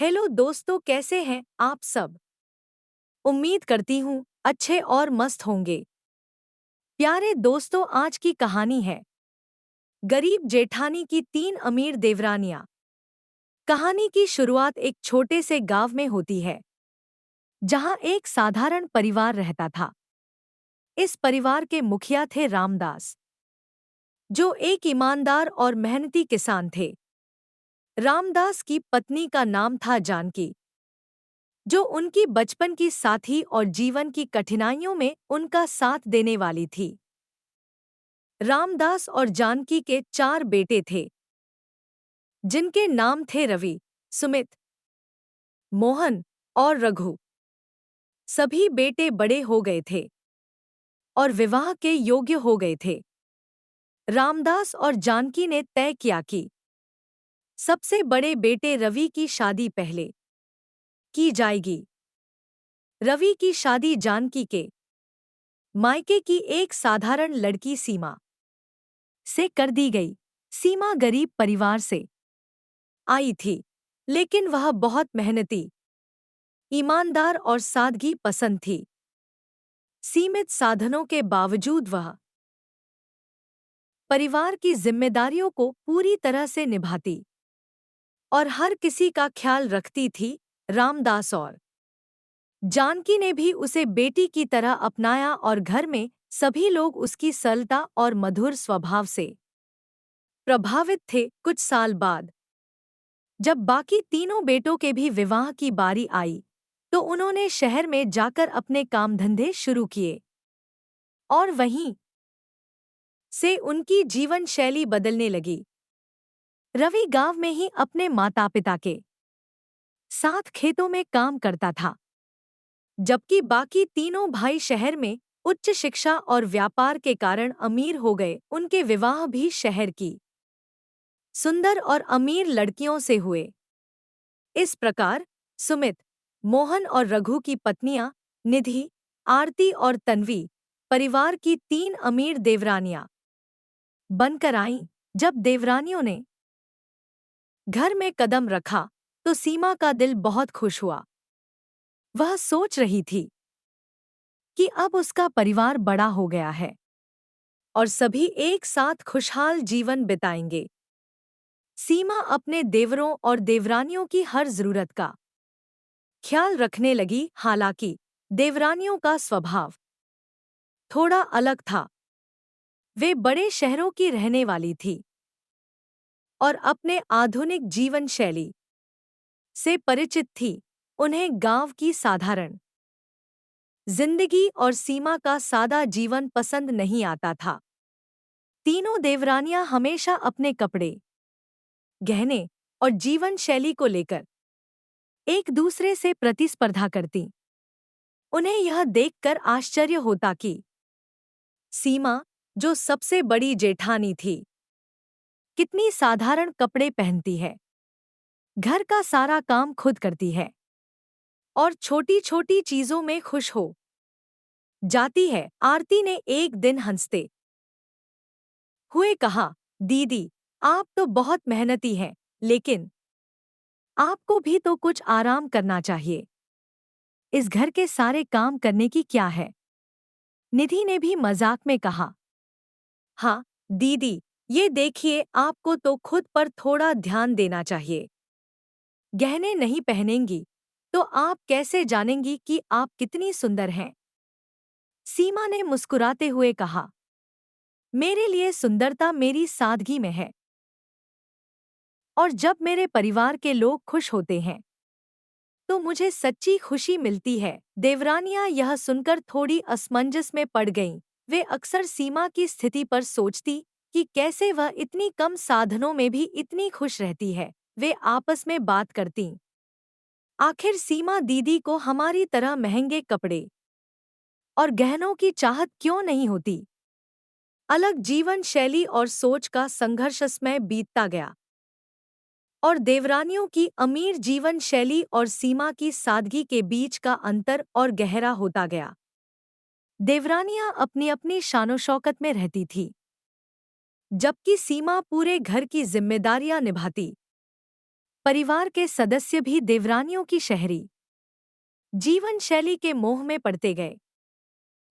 Hello दोस्तों, कैसे हैं आप सब। उम्मीद करती हूँ अच्छे और मस्त होंगे। प्यारे दोस्तों, आज की कहानी है गरीब जेठानी की तीन अमीर देवरानियां। कहानी की शुरुआत एक छोटे से गांव में होती है, जहां एक साधारण परिवार रहता था। इस परिवार के मुखिया थे रामदास, जो एक ईमानदार और मेहनती किसान थे। रामदास की पत्नी का नाम था जानकी, जो उनकी बचपन की साथी और जीवन की कठिनाइयों में उनका साथ देने वाली थी। रामदास और जानकी के चार बेटे थे, जिनके नाम थे रवि, सुमित, मोहन और रघु। सभी बेटे बड़े हो गए थे और विवाह के योग्य हो गए थे। रामदास और जानकी ने तय किया कि सबसे बड़े बेटे रवि की शादी पहले की जाएगी। रवि की शादी जानकी के मायके की एक साधारण लड़की सीमा से कर दी गई। सीमा गरीब परिवार से आई थी, लेकिन वह बहुत मेहनती, ईमानदार और सादगी पसंद थी। सीमित साधनों के बावजूद वह परिवार की जिम्मेदारियों को पूरी तरह से निभाती और हर किसी का ख्याल रखती थी। रामदास और जानकी ने भी उसे बेटी की तरह अपनाया और घर में सभी लोग उसकी सरलता और मधुर स्वभाव से प्रभावित थे। कुछ साल बाद जब बाकी तीनों बेटों के भी विवाह की बारी आई, तो उन्होंने शहर में जाकर अपने काम धंधे शुरू किए और वहीं से उनकी जीवन शैली बदलने लगी। रवि गांव में ही अपने माता पिता के साथ खेतों में काम करता था, जबकि बाकी तीनों भाई शहर में उच्च शिक्षा और व्यापार के कारण अमीर हो गए। उनके विवाह भी शहर की सुंदर और अमीर लड़कियों से हुए। इस प्रकार सुमित, मोहन और रघु की पत्नियां निधि, आरती और तन्वी परिवार की तीन अमीर देवरानियां बनकर आईं। जब देवरानियों ने घर में कदम रखा, तो सीमा का दिल बहुत खुश हुआ। वह सोच रही थी कि अब उसका परिवार बड़ा हो गया है और सभी एक साथ खुशहाल जीवन बिताएंगे। सीमा अपने देवरों और देवरानियों की हर जरूरत का ख्याल रखने लगी। हालांकि देवरानियों का स्वभाव थोड़ा अलग था। वे बड़े शहरों की रहने वाली थी और अपने आधुनिक जीवन शैली से परिचित थी। उन्हें गांव की साधारण जिंदगी और सीमा का सादा जीवन पसंद नहीं आता था। तीनों देवरानियां हमेशा अपने कपड़े, गहने और जीवन शैली को लेकर एक दूसरे से प्रतिस्पर्धा करती। उन्हें यह देखकर आश्चर्य होता कि सीमा, जो सबसे बड़ी जेठानी थी, कितनी साधारण कपड़े पहनती है, घर का सारा काम खुद करती है और छोटी-छोटी चीजों में खुश हो जाती है। आरती ने एक दिन हंसते हुए कहा, दीदी, आप तो बहुत मेहनती हैं, लेकिन आपको भी तो कुछ आराम करना चाहिए। इस घर के सारे काम करने की क्या है। निधि ने भी मजाक में कहा, हाँ दीदी, ये देखिए, आपको तो खुद पर थोड़ा ध्यान देना चाहिए। गहने नहीं पहनेंगी तो आप कैसे जानेंगी कि आप कितनी सुंदर हैं। सीमा ने मुस्कुराते हुए कहा, मेरे लिए सुंदरता मेरी सादगी में है और जब मेरे परिवार के लोग खुश होते हैं तो मुझे सच्ची खुशी मिलती है। देवरानियां यह सुनकर थोड़ी असमंजस में पड़ गईं। वे अक्सर सीमा की स्थिति पर सोचती कि कैसे वह इतनी कम साधनों में भी इतनी खुश रहती है। वे आपस में बात करतीं, आखिर सीमा दीदी को हमारी तरह महंगे कपड़े और गहनों की चाहत क्यों नहीं होती। अलग जीवन शैली और सोच का संघर्ष समय बीतता गया और देवरानियों की अमीर जीवन शैली और सीमा की सादगी के बीच का अंतर और गहरा होता गया। देवरानियां अपनी अपनी शानो शौकत में रहती थी, जबकि सीमा पूरे घर की जिम्मेदारियां निभाती परिवार के सदस्य भी देवरानियों की शहरी जीवन शैली के मोह में पड़ते गए।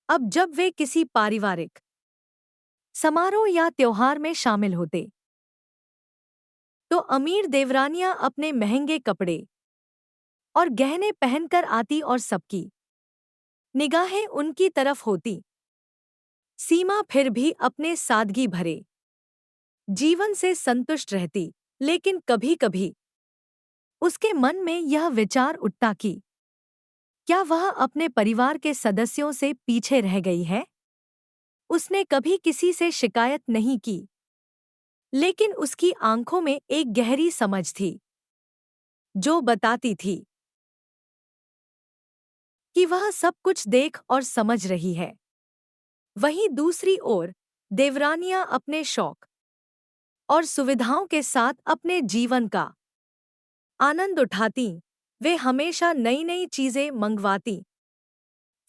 अब जब वे किसी पारिवारिक समारोह या त्योहार में शामिल होते, तो अमीर देवरानियां अपने महंगे कपड़े और गहने पहनकर आती और सबकी निगाहें उनकी तरफ होती। सीमा फिर भी अपने सादगी भरे जीवन से संतुष्ट रहती, लेकिन कभी-कभी उसके मन में यह विचार उठता कि क्या वह अपने परिवार के सदस्यों से पीछे रह गई है? उसने कभी किसी से शिकायत नहीं की, लेकिन उसकी आंखों में एक गहरी समझ थी, जो बताती थी कि वह सब कुछ देख और समझ रही है। वहीं दूसरी ओर देवरानियां अपने शौक और सुविधाओं के साथ अपने जीवन का आनंद उठाती। वे हमेशा नई नई चीजें मंगवाती,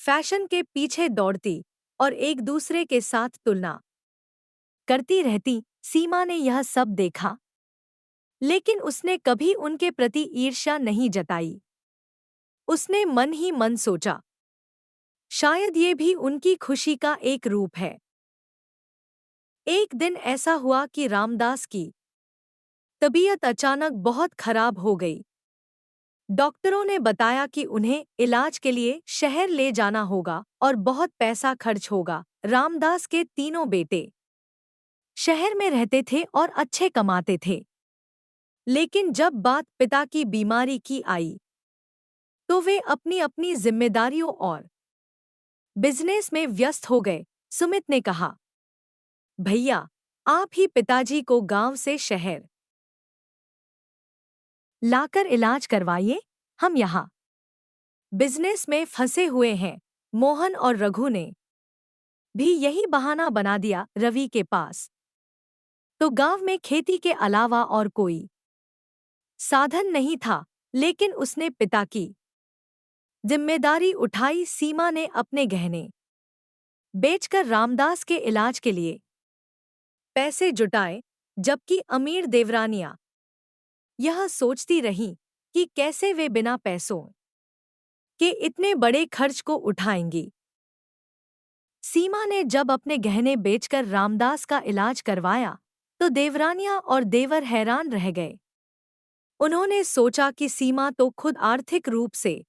फैशन के पीछे दौड़ती और एक दूसरे के साथ तुलना करती रहती। सीमा ने यह सब देखा, लेकिन उसने कभी उनके प्रति ईर्ष्या नहीं जताई। उसने मन ही मन सोचा, शायद ये भी उनकी खुशी का एक रूप है। एक दिन ऐसा हुआ कि रामदास की तबीयत अचानक बहुत खराब हो गई। डॉक्टरों ने बताया कि उन्हें इलाज के लिए शहर ले जाना होगा और बहुत पैसा खर्च होगा। रामदास के तीनों बेटे शहर में रहते थे और अच्छे कमाते थे, लेकिन जब बात पिता की बीमारी की आई, तो वे अपनी अपनी जिम्मेदारियों और बिजनेस में व्यस्त हो गए। सुमित ने कहा, भैया, आप ही पिताजी को गांव से शहर लाकर इलाज करवाइए, हम यहाँ बिजनेस में फंसे हुए हैं। मोहन और रघु ने भी यही बहाना बना दिया। रवि के पास तो गांव में खेती के अलावा और कोई साधन नहीं था, लेकिन उसने पिता की जिम्मेदारी उठाई। सीमा ने अपने गहने बेचकर रामदास के इलाज के लिए पैसे जुटाए, जबकि अमीर देवरानियां यह सोचती रहीं कि कैसे वे बिना पैसों के इतने बड़े खर्च को उठाएंगी। सीमा ने जब अपने गहने बेचकर रामदास का इलाज करवाया, तो देवरानियां और देवर हैरान रह गए। उन्होंने सोचा कि सीमा तो खुद आर्थिक रूप से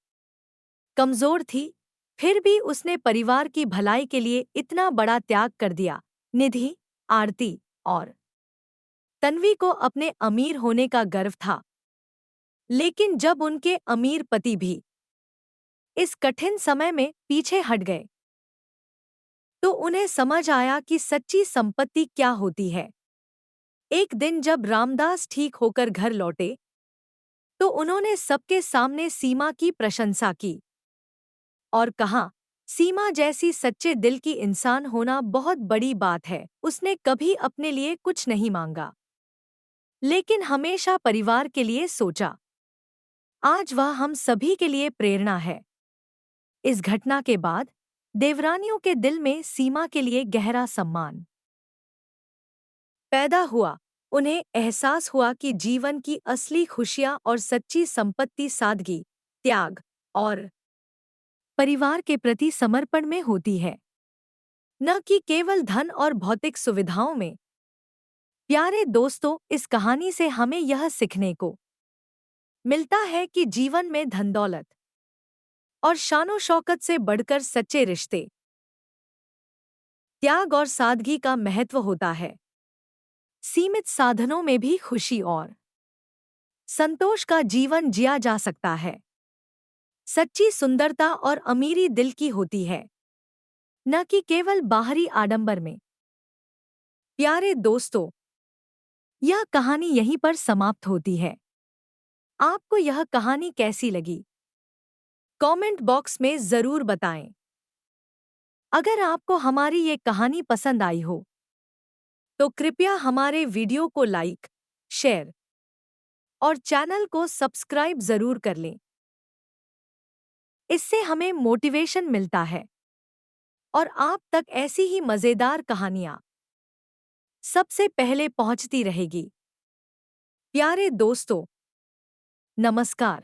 कमजोर थी, फिर भी उसने परिवार की भलाई के लिए इतना बड़ा त्याग कर दिया। निधि, आरती और तन्वी को अपने अमीर होने का गर्व था, लेकिन जब उनके अमीर पति भी इस कठिन समय में पीछे हट गए, तो उन्हें समझ आया कि सच्ची संपत्ति क्या होती है। एक दिन जब रामदास ठीक होकर घर लौटे, तो उन्होंने सबके सामने सीमा की प्रशंसा की और कहा, सीमा जैसी सच्चे दिल की इंसान होना बहुत बड़ी बात है। उसने कभी अपने लिए कुछ नहीं मांगा, लेकिन हमेशा परिवार के लिए सोचा। आज वह हम सभी के लिए प्रेरणा है। इस घटना के बाद देवरानियों के दिल में सीमा के लिए गहरा सम्मान पैदा हुआ। उन्हें एहसास हुआ कि जीवन की असली खुशियां और सच्ची संपत्ति सादगी, त्याग और परिवार के प्रति समर्पण में होती है, न कि केवल धन और भौतिक सुविधाओं में। प्यारे दोस्तों, इस कहानी से हमें यह सीखने को मिलता है कि जीवन में धन दौलत और शानो शौकत से बढ़कर सच्चे रिश्ते, त्याग और सादगी का महत्व होता है। सीमित साधनों में भी खुशी और संतोष का जीवन जिया जा सकता है। सच्ची सुंदरता और अमीरी दिल की होती है, न कि केवल बाहरी आडंबर में। प्यारे दोस्तों, यह कहानी यहीं पर समाप्त होती है। आपको यह कहानी कैसी लगी? कमेंट बॉक्स में जरूर बताएं। अगर आपको हमारी ये कहानी पसंद आई हो, तो कृपया हमारे वीडियो को लाइक, शेयर और चैनल को सब्सक्राइब जरूर कर लें। इससे हमें मोटिवेशन मिलता है और आप तक ऐसी ही मजेदार कहानियां सबसे पहले पहुंचती रहेगी। प्यारे दोस्तों, नमस्कार।